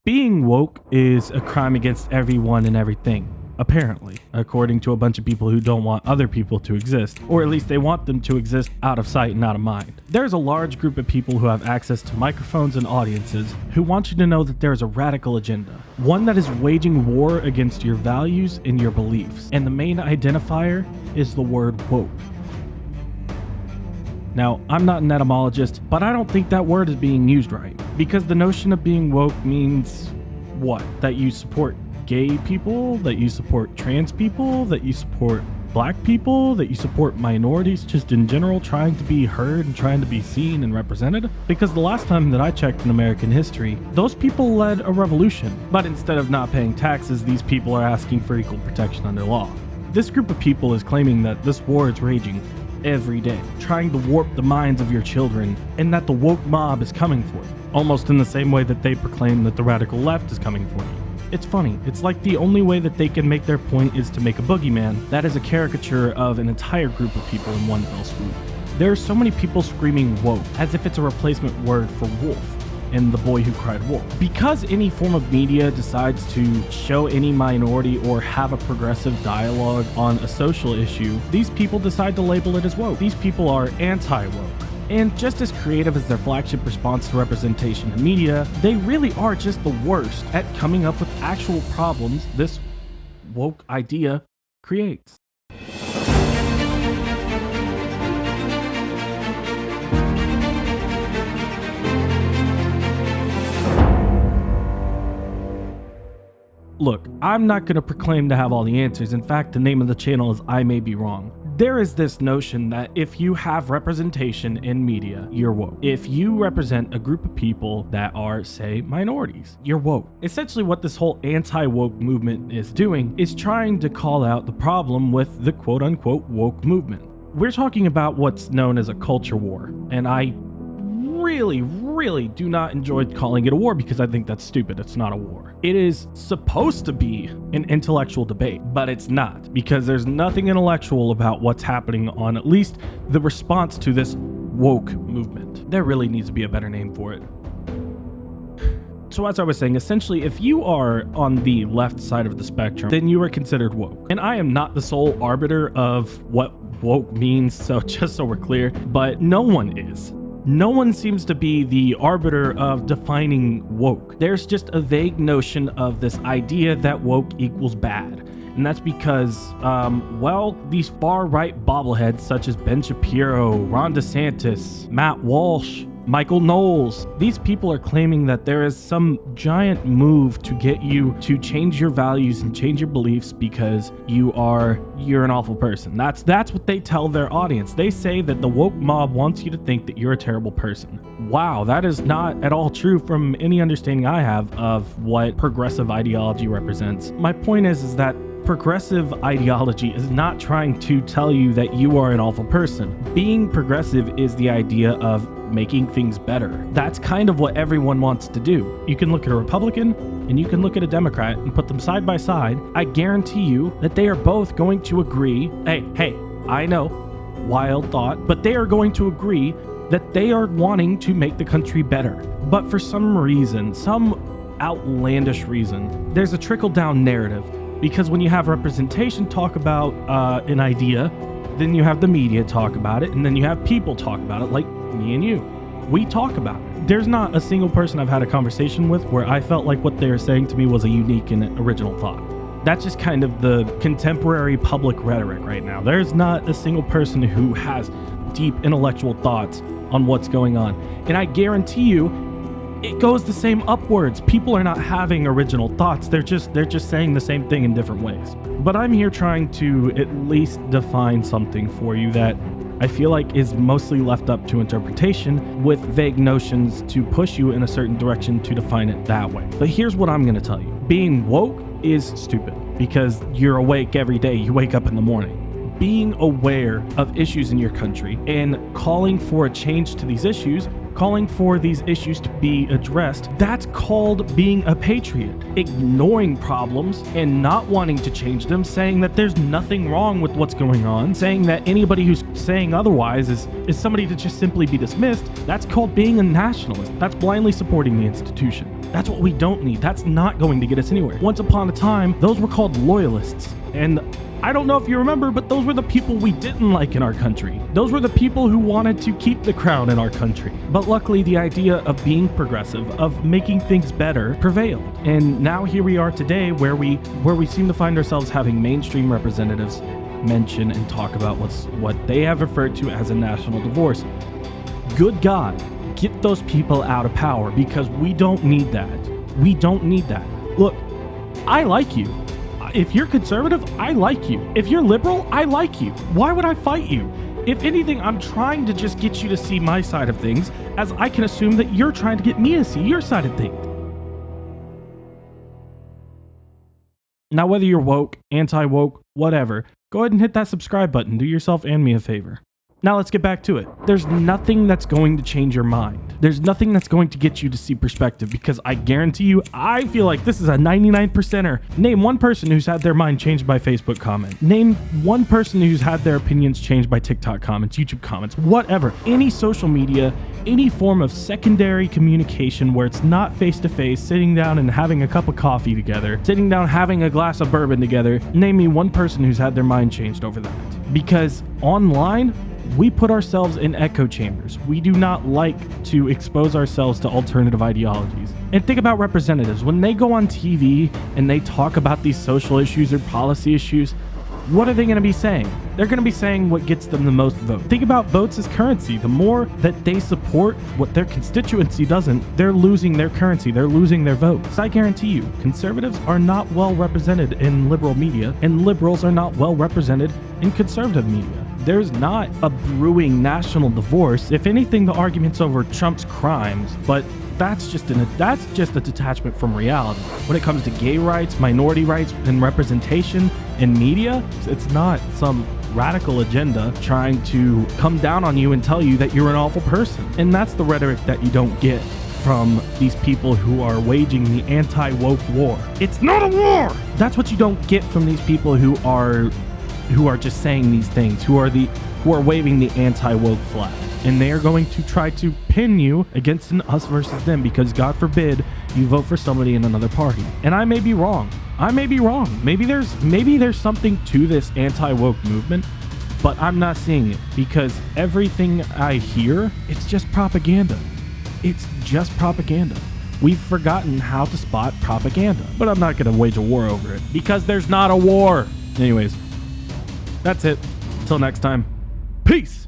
Being woke is a crime against everyone and everything, apparently, according to a bunch of people who don't want other people to exist, or at least they want them to exist out of sight and out of mind. There's a large group of people who have access to microphones and audiences who want you to know that there's a radical agenda, one that is waging war against your values and your beliefs, and the main identifier is the word woke. Now, I'm not an etymologist, but I don't think that word is being used right, because the notion of being woke means what? That you support gay people, that you support trans people, that you support black people, that you support minorities just in general trying to be heard and trying to be seen and represented? Because the last time that I checked in American history, those people led a revolution, but instead of not paying taxes, these people are asking for equal protection under law. This group of people is claiming that this war is raging every day, trying to warp the minds of your children, and that the woke mob is coming for you, almost in the same way that they proclaim that the radical left is coming for you. It's funny, it's like the only way that they can make their point is to make a boogeyman that is a caricature of an entire group of people in one fell swoop. There are so many people screaming woke, as if it's a replacement word for wolf in The Boy Who Cried Wolf. Because any form of media decides to show any minority or have a progressive dialogue on a social issue, these people decide to label it as woke. These people are anti-woke. And just as creative as their flagship response to representation in media, they really are just the worst at coming up with actual problems this woke idea creates. Look, I'm not going to proclaim to have all the answers. In fact, the name of the channel is I May Be Wrong. There is this notion that if you have representation in media, you're woke. If you represent a group of people that are, say, minorities, you're woke. Essentially what this whole anti-woke movement is doing is trying to call out the problem with the quote-unquote woke movement. We're talking about what's known as a culture war, and I really do not enjoy calling it a war because I think that's stupid. It's not a war. It is supposed to be an intellectual debate, but it's not, because there's nothing intellectual about what's happening on at least the response to this woke movement. There really needs to be a better name for it. So as I was saying, essentially, if you are on the left side of the spectrum, then you are considered woke. And I am not the sole arbiter of what woke means, so just so we're clear, but no one is. No one seems to be the arbiter of defining woke. There's just a vague notion of this idea that woke equals bad. And that's because, these far-right bobbleheads such as Ben Shapiro, Ron DeSantis, Matt Walsh, Michael Knowles, these people are claiming that there is some giant move to get you to change your values and change your beliefs because you're an awful person. That's what they tell their audience. They say that the woke mob wants you to think that you're a terrible person. Wow, that is not at all true from any understanding I have of what progressive ideology represents. My point is that progressive ideology is not trying to tell you that you are an awful person. Being progressive is the idea of making things better. That's kind of what everyone wants to do. You can look at a Republican and you can look at a Democrat and put them side by side. I guarantee you that they are both going to agree, hey, I know, wild thought, but they are going to agree that they are wanting to make the country better. But for some reason, some outlandish reason, there's a trickle-down narrative. Because when you have representation talk about an idea, then you have the media talk about it, and then you have people talk about it, like me and you. We talk about it. There's not a single person I've had a conversation with where I felt like what they were saying to me was a unique and original thought. That's just kind of the contemporary public rhetoric right now. There's not a single person who has deep intellectual thoughts on what's going on. And I guarantee you, it goes the same upwards. People are not having original thoughts. They're just saying the same thing in different ways. But I'm here trying to at least define something for you that I feel like is mostly left up to interpretation with vague notions to push you in a certain direction to define it that way. But here's what I'm going to tell you. Being woke is stupid because you're awake every day. You wake up in the morning. Being aware of issues in your country and calling for a change to these issues, calling for these issues to be addressed, that's called being a patriot. Ignoring problems and not wanting to change them, saying that there's nothing wrong with what's going on, saying that anybody who's saying otherwise is somebody to just simply be dismissed, that's called being a nationalist. That's blindly supporting the institution. That's what we don't need. That's not going to get us anywhere. Once upon a time, those were called loyalists. And I don't know if you remember, but those were the people we didn't like in our country. Those were the people who wanted to keep the crown in our country. But luckily, the idea of being progressive, of making things better, prevailed. And now here we are today where we seem to find ourselves having mainstream representatives mention and talk about what they have referred to as a national divorce. Good God, get those people out of power, because we don't need that. We don't need that. Look, I like you. If you're conservative, I like you. If you're liberal, I like you. Why would I fight you? If anything, I'm trying to just get you to see my side of things, as I can assume that you're trying to get me to see your side of things. Now, whether you're woke, anti-woke, whatever, go ahead and hit that subscribe button. Do yourself and me a favor. Now let's get back to it. There's nothing that's going to change your mind. There's nothing that's going to get you to see perspective, because I guarantee you, I feel like this is a 99%er. Name one person who's had their mind changed by Facebook comments. Name one person who's had their opinions changed by TikTok comments, YouTube comments, whatever. Any social media, any form of secondary communication where it's not face-to-face, sitting down and having a cup of coffee together, sitting down having a glass of bourbon together. Name me one person who's had their mind changed over that. Because online, we put ourselves in echo chambers. We do not like to expose ourselves to alternative ideologies. And think about representatives. When they go on TV and they talk about these social issues or policy issues, what are they going to be saying? They're going to be saying what gets them the most votes. Think about votes as currency. The more that they support what their constituency doesn't, they're losing their currency. They're losing their votes. I guarantee you, conservatives are not well represented in liberal media, and liberals are not well represented in conservative media. There's not a brewing national divorce. If anything, the argument's over Trump's crimes, but that's just a detachment from reality. When it comes to gay rights, minority rights, and representation in media, it's not some radical agenda trying to come down on you and tell you that you're an awful person. And that's the rhetoric that you don't get from these people who are waging the anti-woke war. It's not a war! That's what you don't get from these people who are just saying these things, who are waving the anti-woke flag. And they are going to try to pin you against an us versus them, because God forbid you vote for somebody in another party. And I may be wrong. Maybe there's something to this anti-woke movement, but I'm not seeing it, because everything I hear, it's just propaganda. It's just propaganda. We've forgotten how to spot propaganda, but I'm not going to wage a war over it, because there's not a war. Anyways, that's it. Until next time, peace.